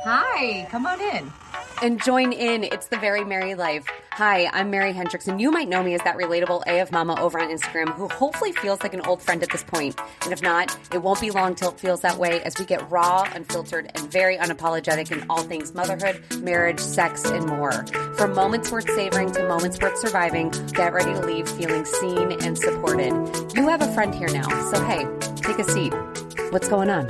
Hi, come on in. And join in. It's the Very Merry Life. Hi, I'm Mary Hendricks, and you might know me as that relatable AF Mama over on Instagram who hopefully feels like an old friend at this point. And if not, it won't be long till it feels that way as we get raw, unfiltered, and very unapologetic in all things motherhood, marriage, sex, and more. From moments worth savoring to moments worth surviving, get ready to leave feeling seen and supported. You have a friend here now, so hey, take a seat. What's going on?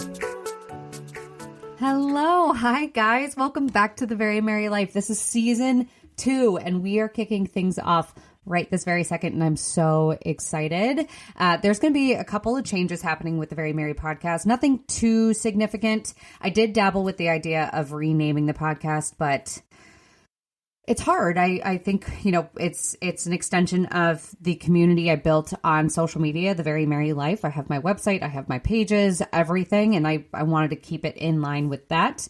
Hello. Hi, guys. Welcome back to the Very Merry Life. This is season 2, and we are kicking things off right this very second, and I'm so excited. There's going to be a couple of changes happening with the Very Merry podcast. Nothing too significant. I did dabble with the idea of renaming the podcast, but it's hard. I think, it's an extension of the community I built on social media, the Very Merry Life. I have my website, I have my pages, everything. And I wanted to keep it in line with that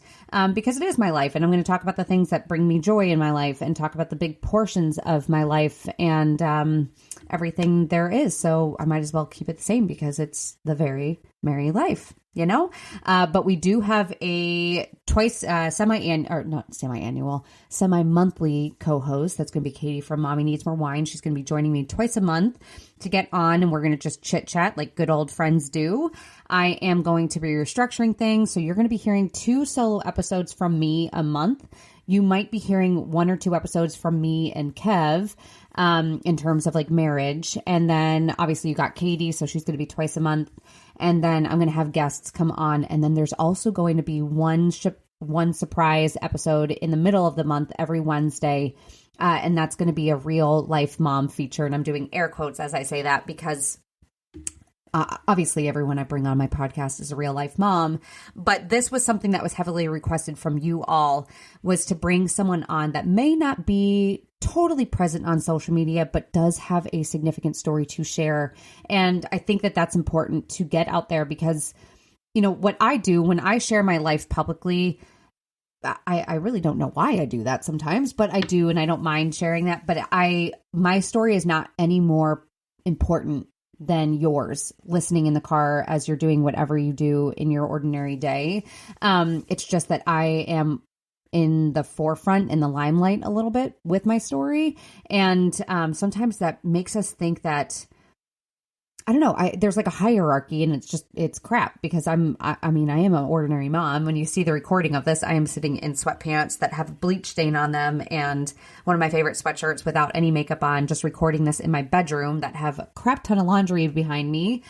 because it is my life. And I'm going to talk about the things that bring me joy in my life and talk about the big portions of my life and everything there is. So I might as well keep it the same because it's the Very Merry Life. But we do have a semi-monthly co-host. That's going to be Katie from Mommy Needs More Wine. She's going to be joining me twice a month to get on, and we're going to just chit chat like good old friends do. I am going to be restructuring things. So you're going to be hearing 2 solo episodes from me a month. You might be hearing 1 or 2 episodes from me and Kev in terms of like marriage. And then obviously you got Katie, so she's going to be twice a month. And then I'm going to have guests come on. And then there's also going to be one surprise episode in the middle of the month every Wednesday. And that's going to be a real life mom feature. And I'm doing air quotes as I say that because obviously everyone I bring on my podcast is a real life mom. But this was something that was heavily requested from you all, was to bring someone on that may not be totally present on social media, but does have a significant story to share. And I think that that's important to get out there because, what I do when I share my life publicly, I really don't know why I do that sometimes, but I do, and I don't mind sharing that. But my story is not any more important than yours listening in the car as you're doing whatever you do in your ordinary day. It's just that I am in the forefront, in the limelight a little bit with my story. And sometimes that makes us think that, I don't know, there's like a hierarchy, and it's crap because I am an ordinary mom. When you see the recording of this, I am sitting in sweatpants that have a bleach stain on them and one of my favorite sweatshirts without any makeup on, just recording this in my bedroom that have a crap ton of laundry behind me.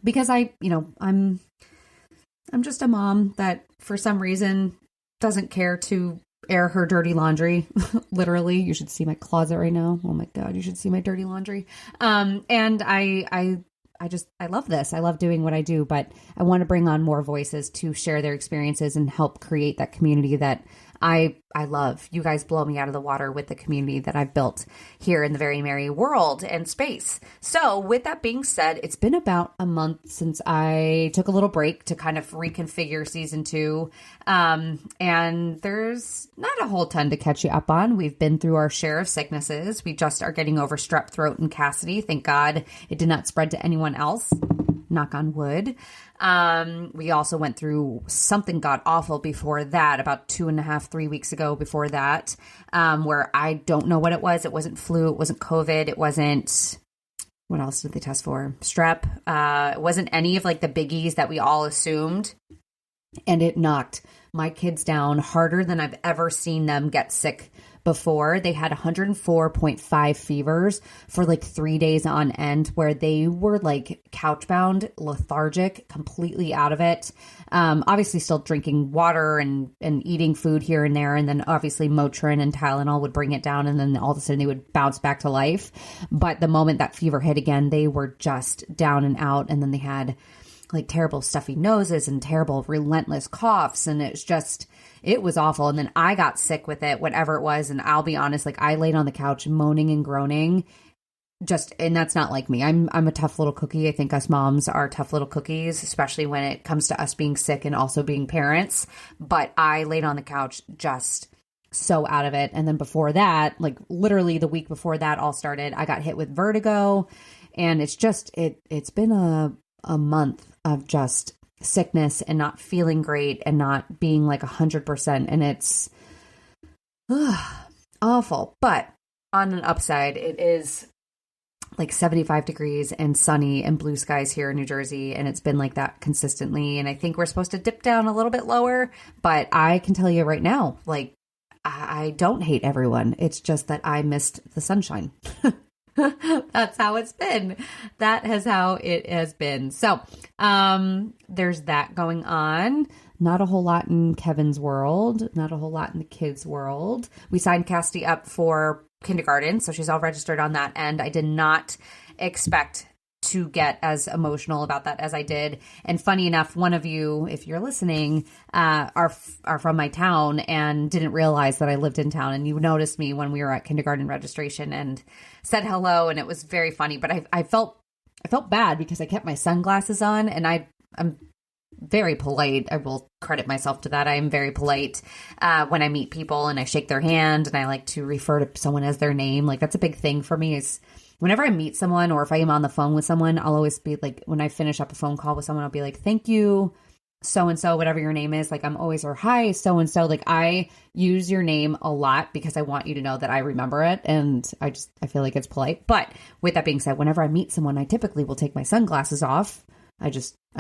Because I'm just a mom that for some reason doesn't care to air her dirty laundry. Literally, you should see my closet right now. Oh my God, you should see my dirty laundry. And I love this. I love doing what I do, but I want to bring on more voices to share their experiences and help create that community that I love. You guys blow me out of the water with the community that I've built here in the Very Merry world and space. So with that being said, it's been about a month since I took a little break to kind of reconfigure season 2. And there's not a whole ton to catch you up on. We've been through our share of sicknesses. We just are getting over strep throat and Cassidy. Thank God it did not spread to anyone else. Knock on wood. We also went through something god awful before that, about 2.5, 3 weeks ago before that, where I don't know what it was. It wasn't flu. It wasn't COVID. It wasn't, what else did they test for? Strep. It wasn't any of like the biggies that we all assumed. And it knocked my kids down harder than I've ever seen them get sick before. They had 104.5 fevers for like 3 days on end, where they were like couch bound, lethargic, completely out of it. Obviously still drinking water and eating food here and there. And then obviously Motrin and Tylenol would bring it down. And then all of a sudden they would bounce back to life. But the moment that fever hit again, they were just down and out. And then they had like terrible stuffy noses and terrible relentless coughs. And it was awful. And then I got sick with it, whatever it was. And I'll be honest, like I laid on the couch moaning and groaning and that's not like me. I'm a tough little cookie. I think us moms are tough little cookies, especially when it comes to us being sick and also being parents. But I laid on the couch just so out of it. And then before that, like literally the week before that all started, I got hit with vertigo. And it's been a month of just sickness and not feeling great and not being like 100%. And it's awful. But on an upside, it is like 75 degrees and sunny and blue skies here in New Jersey. And it's been like that consistently. And I think we're supposed to dip down a little bit lower, but I can tell you right now, like, I don't hate everyone. It's just that I missed the sunshine. That's how it's been. That is how it has been. So, there's that going on. Not a whole lot in Kevin's world. Not a whole lot in the kids' world. We signed Cassidy up for kindergarten, so she's all registered on that end. I did not expect to get as emotional about that as I did. And funny enough, one of you, if you're listening, are from my town and didn't realize that I lived in town. And you noticed me when we were at kindergarten registration and said hello. And it was very funny, but I felt bad because I kept my sunglasses on, and I'm very polite. I will credit myself to that. I am very polite when I meet people and I shake their hand, and I like to refer to someone as their name. Like, that's a big thing for me, is whenever I meet someone or if I am on the phone with someone, I'll always be like, when I finish up a phone call with someone, I'll be like, thank you, so-and-so, whatever your name is. Like, I'm always, or hi, so-and-so. Like, I use your name a lot because I want you to know that I remember it. And I feel like it's polite. But with that being said, whenever I meet someone, I typically will take my sunglasses off. I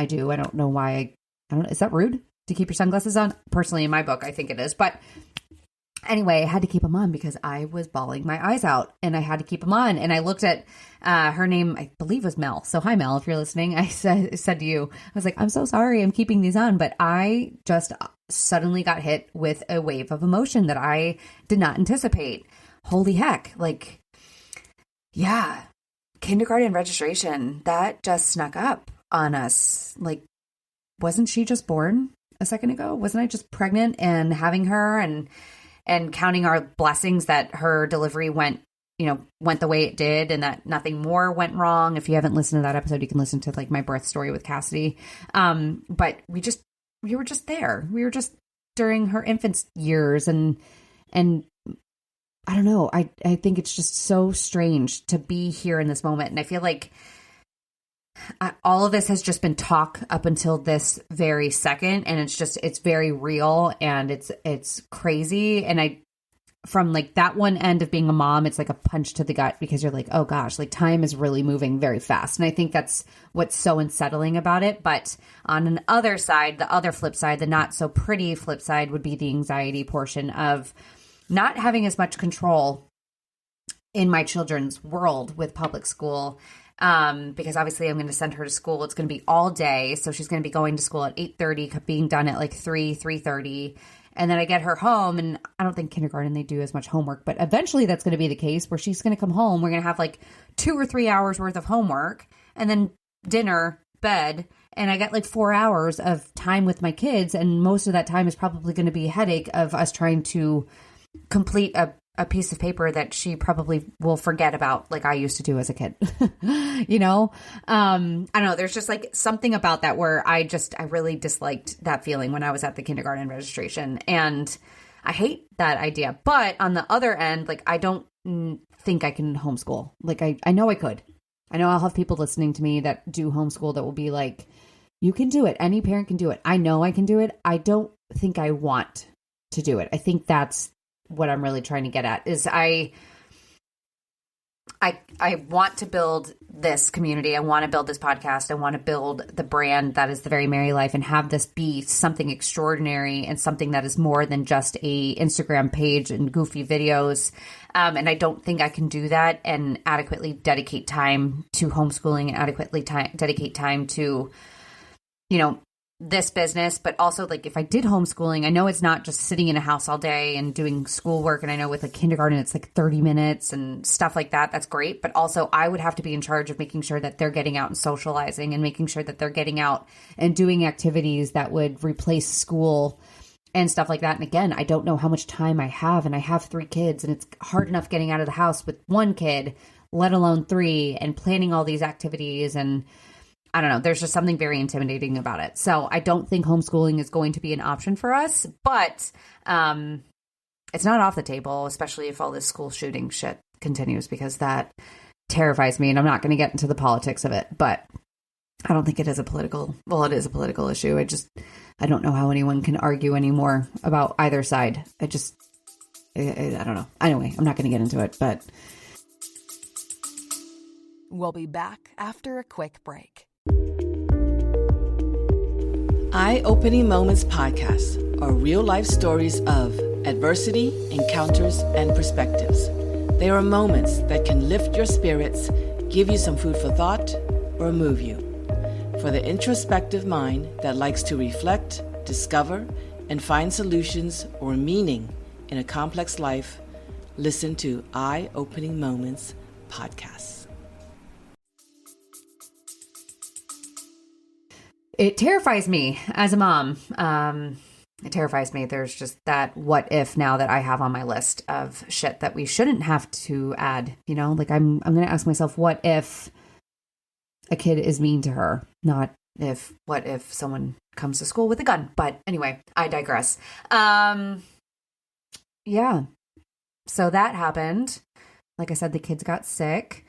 do. I don't know why. I don't know. Is that rude to keep your sunglasses on? Personally, in my book, I think it is. But anyway, I had to keep them on because I was bawling my eyes out, and I had to keep them on. And I looked at her name, I believe was Mel. So hi, Mel, if you're listening. I said to you, I was like, I'm so sorry I'm keeping these on. But I just suddenly got hit with a wave of emotion that I did not anticipate. Holy heck. Like, yeah, kindergarten registration, that just snuck up on us. Like, wasn't she just born a second ago? Wasn't I just pregnant and having her and counting our blessings that her delivery went the way it did, and that nothing more went wrong? If you haven't listened to that episode, you can listen to like my birth story with Cassidy. But we were just there. We were just during her infant years, and I don't know. I think it's just so strange to be here in this moment. And I feel like all of this has just been talk up until this very second. And it's very real, and it's crazy. And from like that one end of being a mom, it's like a punch to the gut, because you're like, oh gosh, like time is really moving very fast. And I think that's what's so unsettling about it. But on an other side, the other flip side, the not so pretty flip side, would be the anxiety portion of not having as much control in my children's world with public school. Because obviously I'm going to send her to school. It's going to be all day. So she's going to be going to school at 8:30, being done at like 3:30. And then I get her home, and I don't think kindergarten, they do as much homework, but eventually that's going to be the case where she's going to come home. We're going to have like 2 or 3 hours worth of homework, and then dinner, bed. And I get like 4 hours of time with my kids. And most of that time is probably going to be a headache of us trying to complete a piece of paper that she probably will forget about, like I used to do as a kid. I don't know. There's just like something about that where I really disliked that feeling when I was at the kindergarten registration, and I hate that idea. But on the other end, like, I don't think I can homeschool. Like, I know I could. I know I'll have people listening to me that do homeschool that will be like, you can do it. Any parent can do it. I know I can do it. I don't think I want to do it. I think that's what I'm really trying to get at, is I want to build this community. I want to build this podcast. I want to build the brand that is The Very Merry Life, and have this be something extraordinary and something that is more than just a Instagram page and goofy videos. And I don't think I can do that and adequately dedicate time to homeschooling and adequately dedicate time to, this business. But also, like, if I did homeschooling, I know it's not just sitting in a house all day and doing schoolwork. And I know with a kindergarten, it's like 30 minutes and stuff like that. That's great. But also, I would have to be in charge of making sure that they're getting out and socializing, and making sure that they're getting out and doing activities that would replace school and stuff like that. And again, I don't know how much time I have, and I have 3 kids, and it's hard enough getting out of the house with 1 kid, let alone 3, and planning all these activities. And I don't know, there's just something very intimidating about it. So I don't think homeschooling is going to be an option for us, but it's not off the table, especially if all this school shooting shit continues, because that terrifies me, and I'm not going to get into the politics of it. But I don't think it is a political, well, it is a political issue. I don't know how anyone can argue anymore about either side. I don't know. Anyway, I'm not going to get into it, but. We'll be back after a quick break. Eye-Opening Moments podcasts are real-life stories of adversity, encounters, and perspectives. They are moments that can lift your spirits, give you some food for thought, or move you. For the introspective mind that likes to reflect, discover, and find solutions or meaning in a complex life, listen to Eye-Opening Moments podcasts. It terrifies me as a mom. It terrifies me. There's just that what if now that I have on my list of shit that we shouldn't have to add, like I'm going to ask myself, what if a kid is mean to her? What if someone comes to school with a gun? But anyway, I digress. Yeah. So that happened. Like I said, the kids got sick.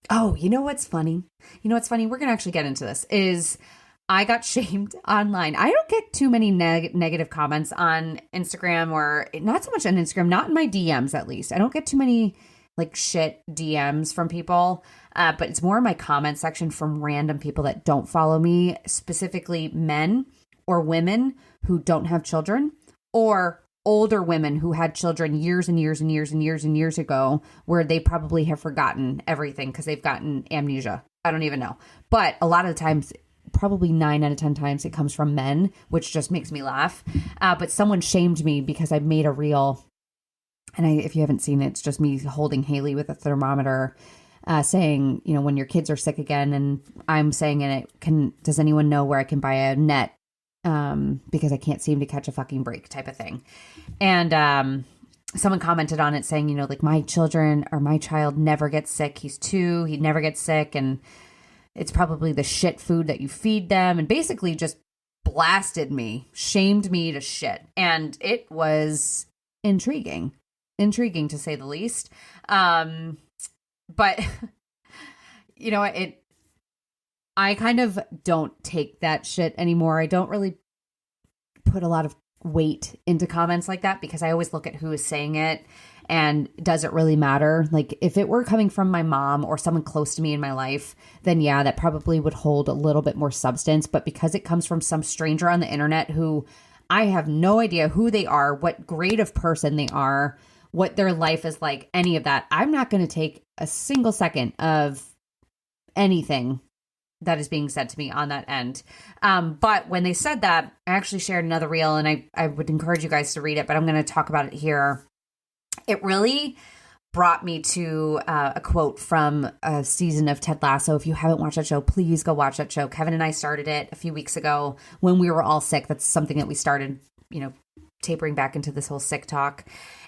Oh, you know what's funny? We're going to actually get into this, is I got shamed online. I don't get too many negative comments on Instagram, or not so much on Instagram, not in my DMs at least. I don't get too many like shit DMs from people, but it's more in my comment section from random people that don't follow me, specifically men or women who don't have children, or older women who had children years and years and years and years and years ago, where they probably have forgotten everything because they've gotten amnesia. I don't even know. But a lot of the times, probably 9 out of 10 times, it comes from men, which just makes me laugh. But someone shamed me because I made a reel. And if you haven't seen it, it's just me holding Haley with a thermometer, saying, when your kids are sick again. And I'm saying in it, does anyone know where I can buy a net? Because I can't seem to catch a fucking break, type of thing. And someone commented on it saying, like, my child never gets sick. He's 2, he never gets sick. And it's probably the shit food that you feed them, and basically just blasted me, shamed me to shit. And it was intriguing to say the least. But I kind of don't take that shit anymore. I don't really put a lot of weight into comments like that, because I always look at who is saying it, and does it really matter? Like, if it were coming from my mom or someone close to me in my life, then yeah, that probably would hold a little bit more substance. But because it comes from some stranger on the internet who I have no idea who they are, what grade of person they are, what their life is like, any of that, I'm not going to take a single second of anything that is being said to me on that end. But when they said that, I actually shared another reel, and I would encourage you guys to read it, but I'm going to talk about it here. It really brought me to a quote from a season of Ted Lasso. If you haven't watched that show, please go watch that show. Kevin and I started it a few weeks ago when we were all sick. That's something that we started, tapering back into this whole sick talk.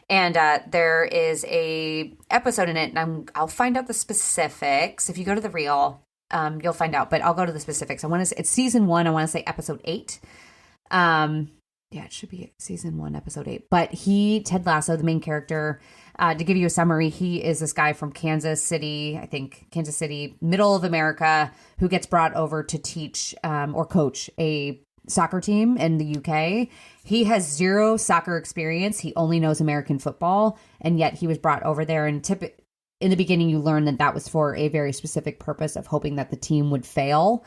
And there is a episode in it, and I'll find out the specifics. If you go to the reel, you'll find out, but I'll go to the specifics. It's season 1. I want to say episode 8. Yeah, it should be season 1, episode 8. But Ted Lasso, the main character, to give you a summary, he is this guy from Kansas City, middle of America, who gets brought over to teach or coach a soccer team in the UK. He has 0 soccer experience. He only knows American football, and yet he was brought over there. And in the beginning, you learn that was for a very specific purpose of hoping that the team would fail.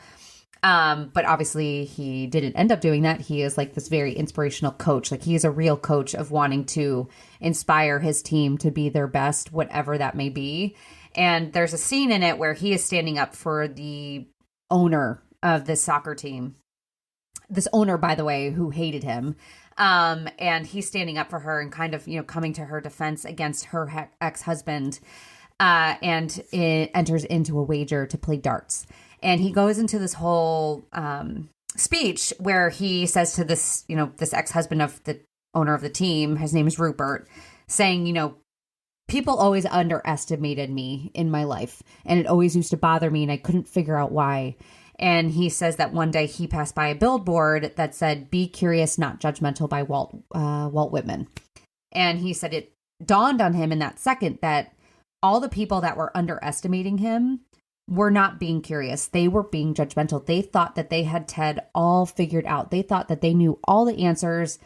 But obviously he didn't end up doing that. He is like this very inspirational coach. Like, he is a real coach of wanting to inspire his team to be their best, whatever that may be. And there's a scene in it where he is standing up for the owner of this soccer team. This owner, by the way, who hated him. And he's standing up for her and kind of, coming to her defense against her ex-husband, and it enters into a wager to play darts. And he goes into this whole speech where he says to this, this ex-husband of the owner of the team, his name is Rupert, saying, people always underestimated me in my life, and it always used to bother me, and I couldn't figure out why. And he says that one day he passed by a billboard that said, "Be curious, not judgmental," by Walt Whitman. And he said it dawned on him in that second that all the people that were underestimating him were not being curious. They were being judgmental. They thought that they had Ted all figured out. They thought that they knew all the answers.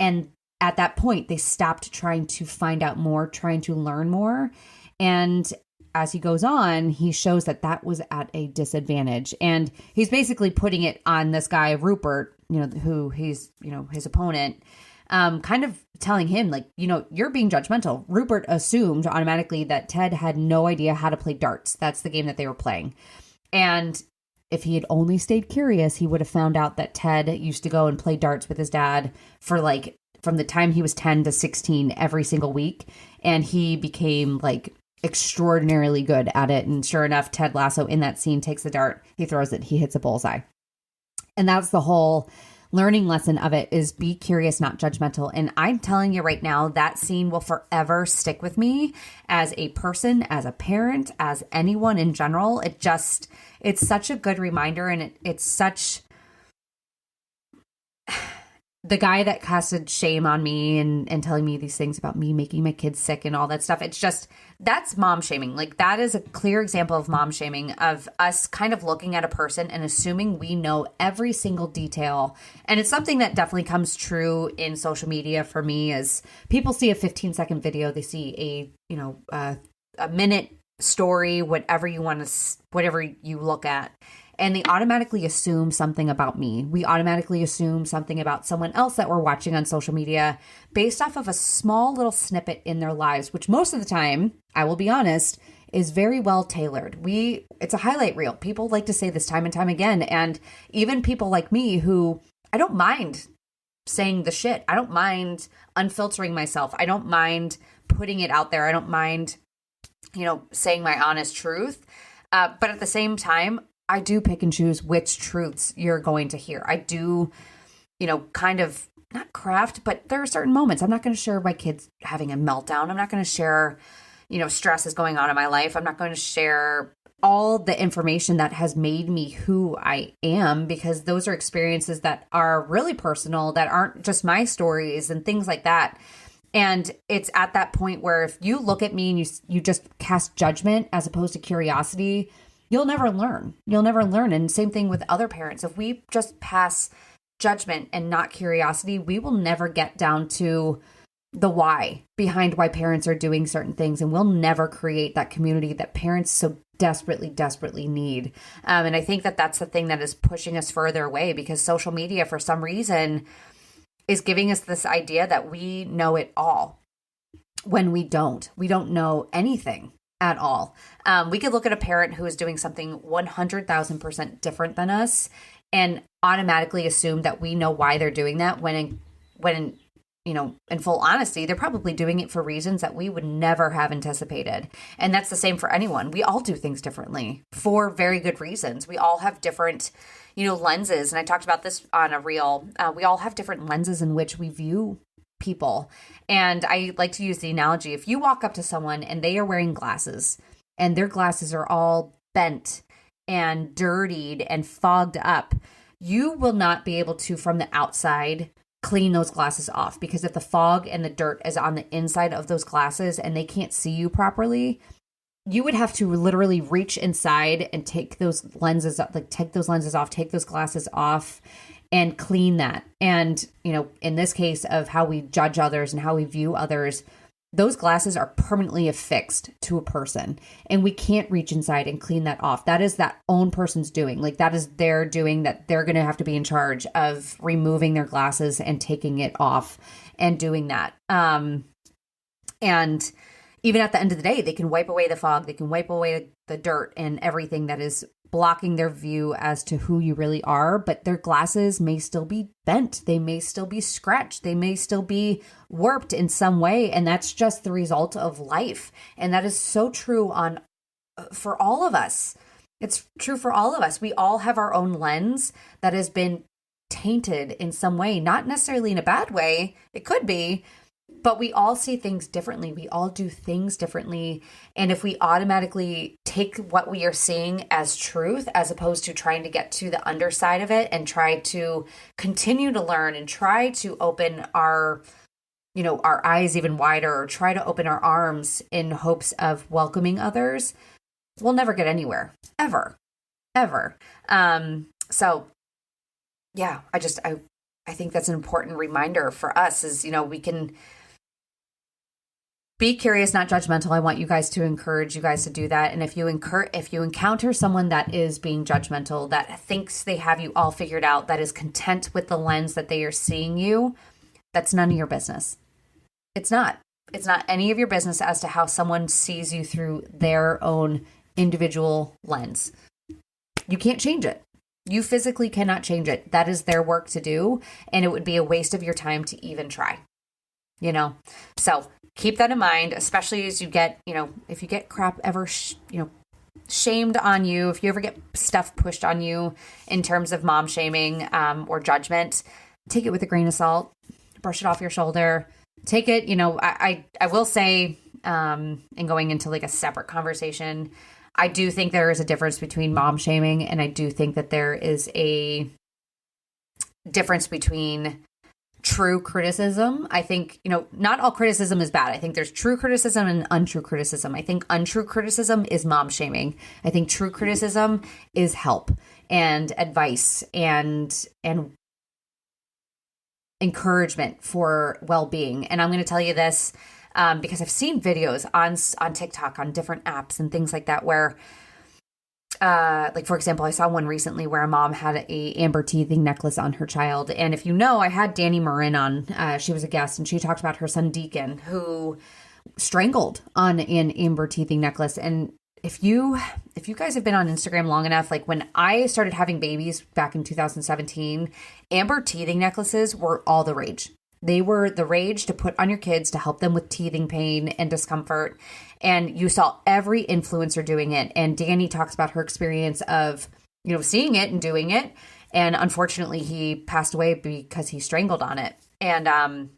And at that point, they stopped trying to find out more, trying to learn more. And as he goes on, he shows that that was at a disadvantage. And he's basically putting it on this guy, Rupert, who he's, his opponent, kind of telling him, like, you're being judgmental. Rupert assumed automatically that Ted had no idea how to play darts. That's the game that they were playing. And if he had only stayed curious, he would have found out that Ted used to go and play darts with his dad for like from the time he was 10 to 16 every single week. And he became like extraordinarily good at it. And sure enough, Ted Lasso in that scene takes the dart, he throws it, he hits a bullseye. And that's the whole learning lesson of it, is be curious, not judgmental. And I'm telling you right now, that scene will forever stick with me as a person, as a parent, as anyone in general. It's such a good reminder. And it's such, the guy that casted shame on me and telling me these things about me making my kids sick and all that stuff. It's just, that's mom shaming. Like, that is a clear example of mom shaming, of us kind of looking at a person and assuming we know every single detail. And it's something that definitely comes true in social media for me, as people see a 15-second video, they see a minute story, whatever you look at. And they automatically assume something about me. We automatically assume something about someone else that we're watching on social media based off of a small little snippet in their lives, which most of the time, I will be honest, is very well tailored. It's a highlight reel. People like to say this time and time again. And even people like me, who I don't mind saying the shit. I don't mind unfiltering myself. I don't mind putting it out there. I don't mind, saying my honest truth. But at the same time, I do pick and choose which truths you're going to hear. I do, kind of not craft, but there are certain moments. I'm not going to share my kids having a meltdown. I'm not going to share, stress is going on in my life. I'm not going to share all the information that has made me who I am, because those are experiences that are really personal, that aren't just my stories and things like that. And it's at that point where if you look at me and you just cast judgment as opposed to curiosity, you'll never learn. You'll never learn. And same thing with other parents. If we just pass judgment and not curiosity, we will never get down to the why behind why parents are doing certain things. And we'll never create that community that parents so desperately, desperately need. And I think that that's the thing that is pushing us further away, because social media, for some reason, is giving us this idea that we know it all, when we don't. We don't know anything at all. We could look at a parent who is doing something 100,000% different than us and automatically assume that we know why they're doing that, when in full honesty, they're probably doing it for reasons that we would never have anticipated. And that's the same for anyone. We all do things differently for very good reasons. We all have different, lenses. And I talked about this on a reel. We all have different lenses in which we view people. And I like to use the analogy, if you walk up to someone and they are wearing glasses and their glasses are all bent and dirtied and fogged up, you will not be able to, from the outside, clean those glasses off, because if the fog and the dirt is on the inside of those glasses and they can't see you properly, you would have to literally reach inside and take those lenses off, take those glasses off and clean that. And, in this case of how we judge others and how we view others, those glasses are permanently affixed to a person, and we can't reach inside and clean that off. That is that own person's doing. Like, that is their doing, that they're going to have to be in charge of removing their glasses and taking it off and doing that. And even at the end of the day, they can wipe away the fog, they can wipe away the dirt and everything that is blocking their view as to who you really are, but their glasses may still be bent. They may still be scratched. They may still be warped in some way. And that's just the result of life. And that is so true for all of us. It's true for all of us. We all have our own lens that has been tainted in some way, not necessarily in a bad way. It could be, but we all see things differently. We all do things differently. And if we automatically take what we are seeing as truth, as opposed to trying to get to the underside of it and try to continue to learn and try to open our eyes even wider, or try to open our arms in hopes of welcoming others, we'll never get anywhere, ever, ever. So yeah, I think that's an important reminder for us is, we can be curious, not judgmental. I want you guys to encourage you guys to do that. And if you encounter someone that is being judgmental, that thinks they have you all figured out, that is content with the lens that they are seeing you, that's none of your business. It's not. It's not any of your business as to how someone sees you through their own individual lens. You can't change it. You physically cannot change it. That is their work to do. And it would be a waste of your time to even try, So keep that in mind, especially as you get, if you get crap ever, shamed on you, if you ever get stuff pushed on you in terms of mom shaming or judgment, take it with a grain of salt, brush it off your shoulder, take it, I will say, and going into like a separate conversation, I do think there is a difference between mom shaming, and I do think that there is a difference between true criticism. I think, not all criticism is bad. I think there's true criticism and untrue criticism. I think untrue criticism is mom shaming. I think true criticism is help and advice and encouragement for well-being. And I'm going to tell you this because I've seen videos on TikTok, on different apps and things like that where like, for example, I saw one recently where a mom had a amber teething necklace on her child. And if I had Danny Marin on, she was a guest, and she talked about her son Deacon, who strangled on an amber teething necklace. And if you guys have been on Instagram long enough, like when I started having babies back in 2017, amber teething necklaces were all the rage. They were the rage to put on your kids to help them with teething pain and discomfort. And you saw every influencer doing it. And Danny talks about her experience of, seeing it and doing it. And unfortunately, he passed away because he strangled on it. And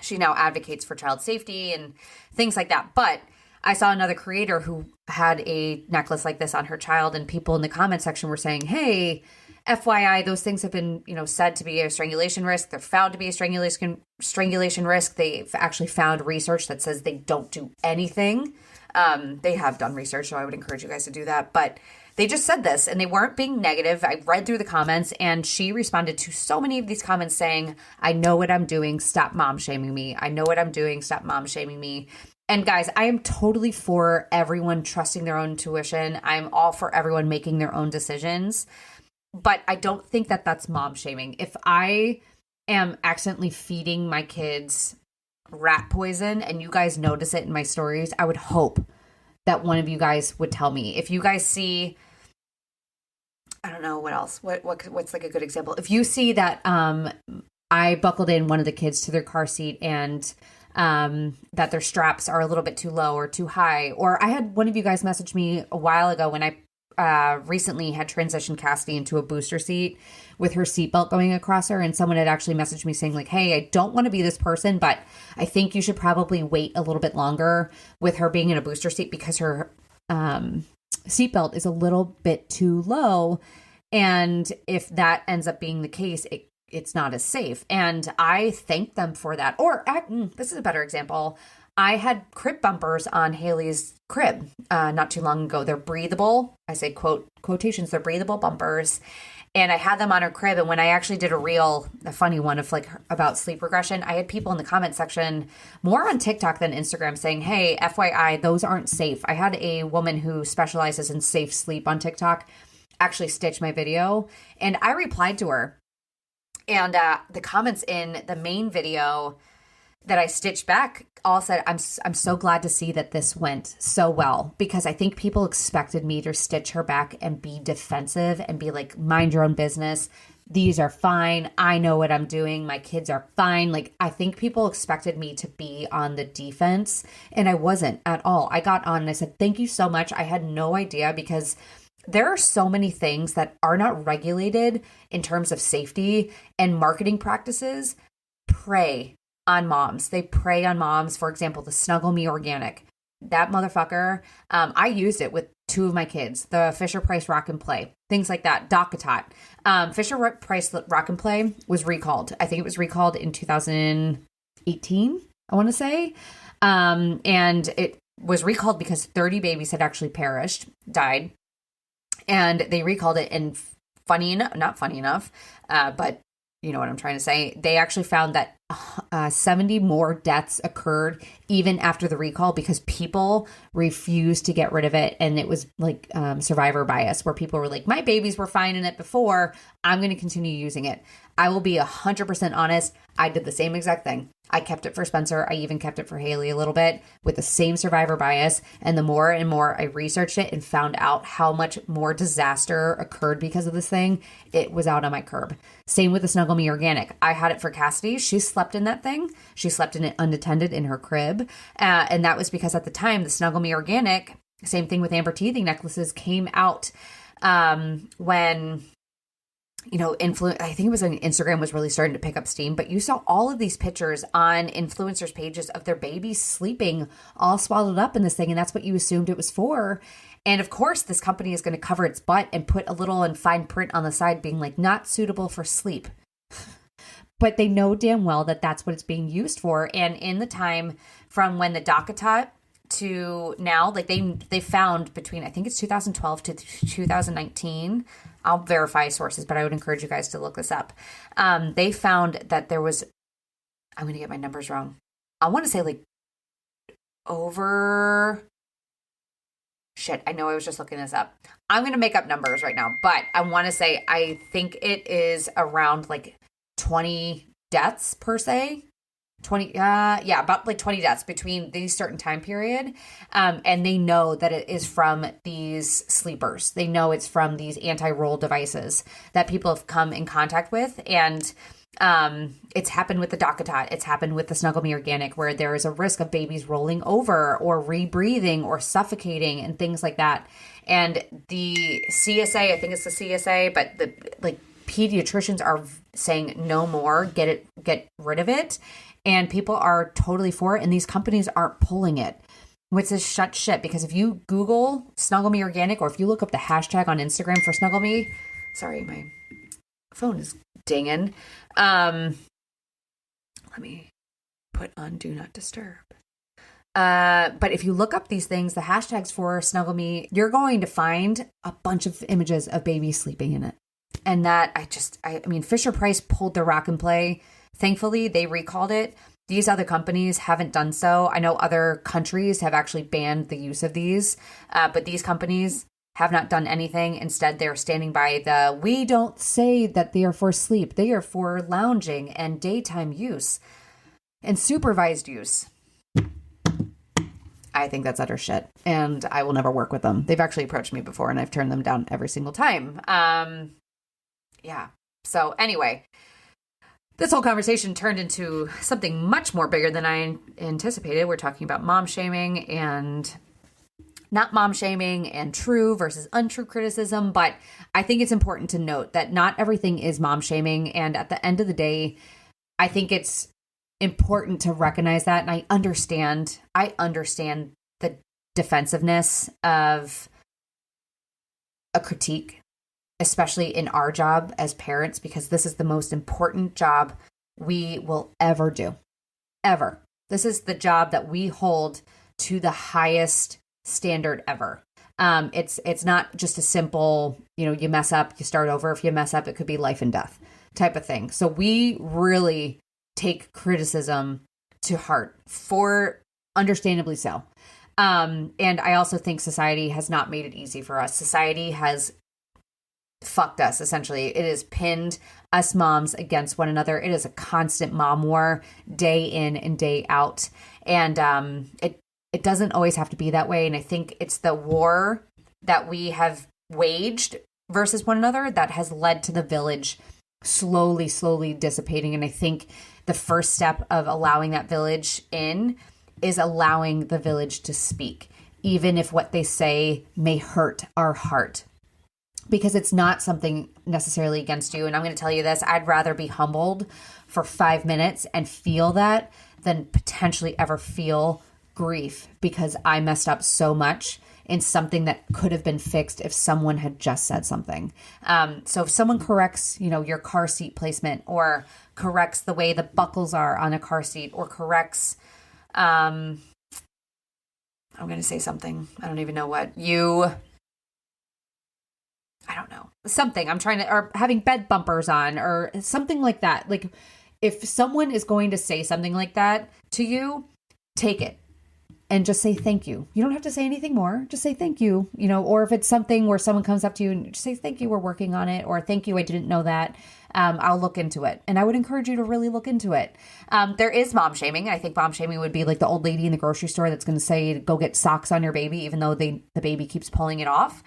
she now advocates for child safety and things like that. But I saw another creator who had a necklace like this on her child, and people in the comment section were saying, hey, FYI, those things have been, said to be a strangulation risk. They're found to be a strangulation risk. They've actually found research that says they don't do anything. They have done research, so I would encourage you guys to do that. But they just said this, and they weren't being negative. I read through the comments, and she responded to so many of these comments saying, I know what I'm doing. Stop mom shaming me. I know what I'm doing. Stop mom shaming me. And guys, I am totally for everyone trusting their own intuition. I'm all for everyone making their own decisions. But I don't think that that's mom shaming. If I am accidentally feeding my kids rat poison and you guys notice it in my stories, I would hope that one of you guys would tell me. If you guys see, I don't know what else, what's like a good example. If you see that I buckled in one of the kids to their car seat and that their straps are a little bit too low or too high, or I had one of you guys message me a while ago when I recently had transitioned Cassidy into a booster seat with her seatbelt going across her. And someone had actually messaged me saying like, hey, I don't want to be this person, but I think you should probably wait a little bit longer with her being in a booster seat because her seatbelt is a little bit too low. And if that ends up being the case, it's not as safe. And I thank them for that. Or this is a better example. I had crib bumpers on Haley's crib not too long ago. They're breathable. I say quotations. They're breathable bumpers. And I had them on her crib. And when I actually did a funny one of like about sleep regression, I had people in the comment section more on TikTok than Instagram saying, hey, FYI, those aren't safe. I had a woman who specializes in safe sleep on TikTok actually stitch my video. And I replied to her. And the comments in the main video that I stitched back all said, I'm so glad to see that this went so well, because I think people expected me to stitch her back and be defensive and be like, mind your own business. These are fine. I know what I'm doing. My kids are fine. Like, I think people expected me to be on the defense, and I wasn't at all. I got on and I said, thank you so much. I had no idea, because there are so many things that are not regulated in terms of safety, and marketing practices prey on moms. They prey on moms. For example, the Snuggle Me Organic. That motherfucker, I used it with two of my kids. The Fisher Price Rock and Play. Things like that. Docatot. Fisher Price Rock and Play was recalled. I think it was recalled in 2018, I want to say. And was recalled because 30 babies had actually died. And they recalled it, and not funny enough, but you know what I'm trying to say. They actually found that 70 more deaths occurred even after the recall because people refused to get rid of it. And it was like survivor bias, where people were like, my babies were fine in it before, I'm going to continue using it. I will be 100% honest. I did the same exact thing. I kept it for Spencer. I even kept it for Haley a little bit with the same survivor bias. And the more and more I researched it and found out how much more disaster occurred because of this thing, it was out on my curb. Same with the Snuggle Me Organic. I had it for Cassidy. She slept in that thing. She slept in it unattended in her crib. And that was because at the time, the Snuggle Me Organic, same thing with amber teething necklaces, came out when... you know, I think it was when Instagram was really starting to pick up steam, but you saw all of these pictures on influencers' pages of their babies sleeping all swaddled up in this thing. And that's what you assumed it was for. And of course, this company is going to cover its butt and put a little in fine print on the side being like, not suitable for sleep. But they know damn well that that's what it's being used for. And in the time from when the Dakatot to now, like they found between, I think it's 2012 to 2019, I'll verify sources, but I would encourage you guys to look this up. They found that there was, I'm going to get my numbers wrong. I want to say like over, shit, I know I was just looking this up. I'm going to make up numbers right now, but I want to say, I think it is around like 20 deaths per se. 20, about like 20 deaths between these certain time period. And they know that it is from these sleepers. They know it's from these anti-roll devices that people have come in contact with. And it's happened with the Dakatot. It's happened with the Snuggle Me Organic, where there is a risk of babies rolling over or rebreathing or suffocating and things like that. And the CSA, I think it's the CSA, but the like pediatricians are saying no more, get rid of it. And people are totally for it, and these companies aren't pulling it, which is shit. Because if you Google Snuggle Me Organic, or if you look up the hashtag on Instagram for Snuggle Me, sorry, my phone is dinging. Let me put on Do Not Disturb. But if you look up these things, the hashtags for Snuggle Me, you're going to find a bunch of images of babies sleeping in it. And that I mean, Fisher Price pulled their Rock and Play. Thankfully, they recalled it. These other companies haven't done so. I know other countries have actually banned the use of these, but these companies have not done anything. Instead, they're standing by we don't say that they are for sleep. They are for lounging and daytime use and supervised use. I think that's utter shit, and I will never work with them. They've actually approached me before, and I've turned them down every single time. Yeah. So anyway, this whole conversation turned into something much more bigger than I anticipated. We're talking about mom shaming and not mom shaming and true versus untrue criticism. But I think it's important to note that not everything is mom shaming. And at the end of the day, I think it's important to recognize that. And I understand the defensiveness of a critique, especially in our job as parents, because this is the most important job we will ever do. Ever. This is the job that we hold to the highest standard ever. It's not just a simple, you mess up, you start over. If you mess up, it could be life and death type of thing. So we really take criticism to heart, for understandably so. And I also think society has not made it easy for us. Society has fucked us, essentially. It has pinned us moms against one another. It is a constant mom war, day in and day out. And it doesn't always have to be that way. And I think it's the war that we have waged versus one another that has led to the village slowly dissipating. And I think the first step of allowing that village in is allowing the village to speak, even if what they say may hurt our heart. Because it's not something necessarily against you. And I'm going to tell you this, I'd rather be humbled for 5 minutes and feel that than potentially ever feel grief because I messed up so much in something that could have been fixed if someone had just said something. So if someone corrects, your car seat placement, or corrects the way the buckles are on a car seat, or corrects I'm going to say something. I don't even know what. I don't know. Something. Or having bed bumpers on or something like that. Like, if someone is going to say something like that to you, take it and just say thank you. You don't have to say anything more. Just say thank you, or if it's something where someone comes up to you and just say, thank you, we're working on it, or thank you, I didn't know that. I'll look into it. And I would encourage you to really look into it. There is mom shaming. I think mom shaming would be like the old lady in the grocery store that's going to say, go get socks on your baby, even though the baby keeps pulling it off.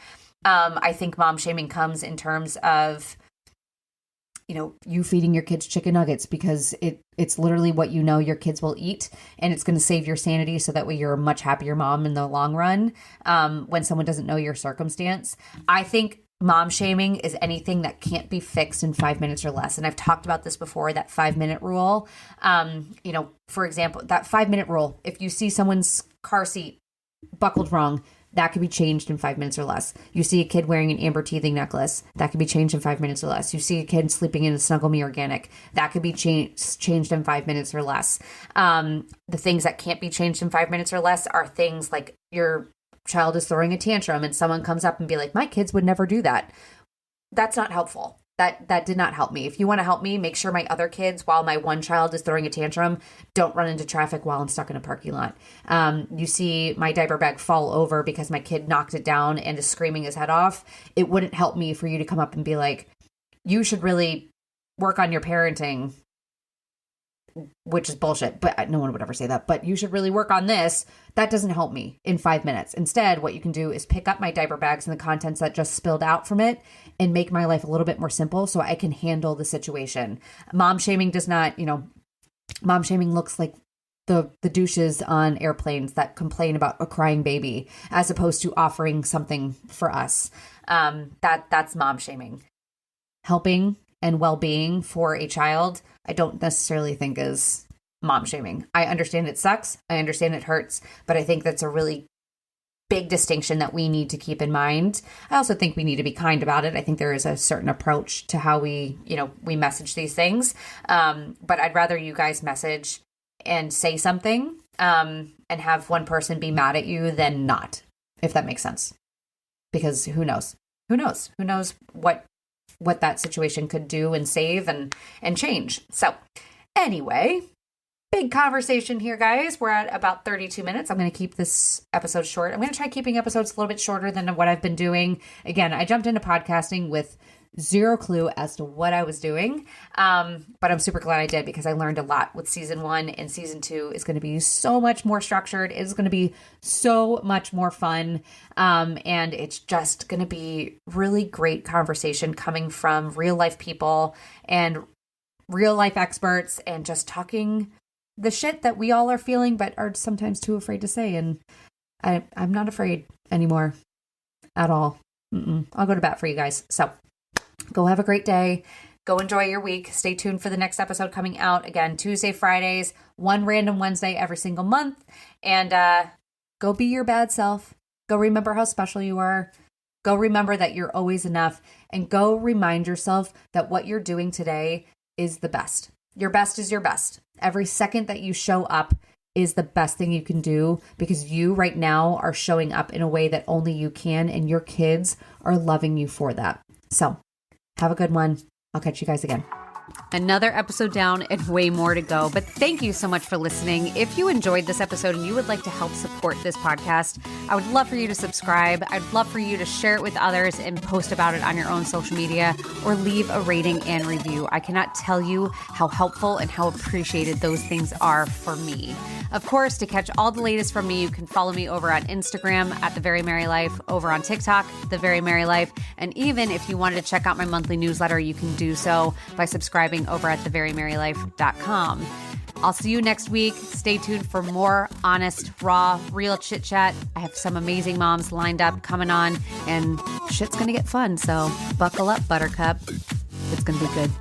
I think mom shaming comes in terms of, you feeding your kids chicken nuggets because it's literally what your kids will eat, and it's going to save your sanity so that way you're a much happier mom in the long run when someone doesn't know your circumstance. I think mom shaming is anything that can't be fixed in 5 minutes or less. And I've talked about this before, that 5-minute rule. For example, that 5-minute rule, if you see someone's car seat buckled wrong, that could be changed in 5 minutes or less. You see a kid wearing an amber teething necklace, that could be changed in 5 minutes or less. You see a kid sleeping in a Snuggle Me Organic, that could be changed in 5 minutes or less. The things that can't be changed in 5 minutes or less are things like your child is throwing a tantrum and someone comes up and be like, my kids would never do that. That's not helpful. That did not help me. If you want to help me, make sure my other kids, while my one child is throwing a tantrum, don't run into traffic while I'm stuck in a parking lot. You see my diaper bag fall over because my kid knocked it down and is screaming his head off. It wouldn't help me for you to come up and be like, you should really work on your parenting, which is bullshit, but no one would ever say that. But you should really work on this. That doesn't help me in 5 minutes. Instead, what you can do is pick up my diaper bags and the contents that just spilled out from it and make my life a little bit more simple so I can handle the situation. Mom shaming does not, mom shaming looks like the douches on airplanes that complain about a crying baby as opposed to offering something for us. That's mom shaming. Helping and well-being for a child, I don't necessarily think is mom shaming. I understand it sucks. I understand it hurts, but I think that's a really big distinction that we need to keep in mind. I also think we need to be kind about it. I think there is a certain approach to how we message these things. But I'd rather you guys message and say something and have one person be mad at you than not, if that makes sense. Because who knows? Who knows what that situation could do and save and change. So anyway, big conversation here, guys. We're at about 32 minutes. I'm going to keep this episode short. I'm going to try keeping episodes a little bit shorter than what I've been doing. Again, I jumped into podcasting with zero clue as to what I was doing. But I'm super glad I did because I learned a lot with season 1, and season 2 is going to be so much more structured. It's going to be so much more fun. And it's just going to be really great conversation coming from real life people and real life experts and just talking the shit that we all are feeling, but are sometimes too afraid to say. And I'm not afraid anymore at all. I'll go to bat for you guys. So go have a great day. Go enjoy your week. Stay tuned for the next episode coming out. Again, Tuesday, Fridays, one random Wednesday every single month. And go be your bad self. Go remember how special you are. Go remember that you're always enough. And go remind yourself that what you're doing today is the best. Your best is your best. Every second that you show up is the best thing you can do because you right now are showing up in a way that only you can, and your kids are loving you for that. So have a good one. I'll catch you guys again. Another episode down and way more to go. But thank you so much for listening. If you enjoyed this episode and you would like to help support this podcast, I would love for you to subscribe. I'd love for you to share it with others and post about it on your own social media or leave a rating and review. I cannot tell you how helpful and how appreciated those things are for me. Of course, to catch all the latest from me, you can follow me over on Instagram at The Very Merry Life, over on TikTok, The Very Merry Life. And even if you wanted to check out my monthly newsletter, you can do so by subscribing over at theverymerrylife.com. I'll see you next week. Stay tuned for more honest, raw, real chit chat. I have some amazing moms lined up coming on, and shit's going to get fun. So buckle up, Buttercup. It's going to be good.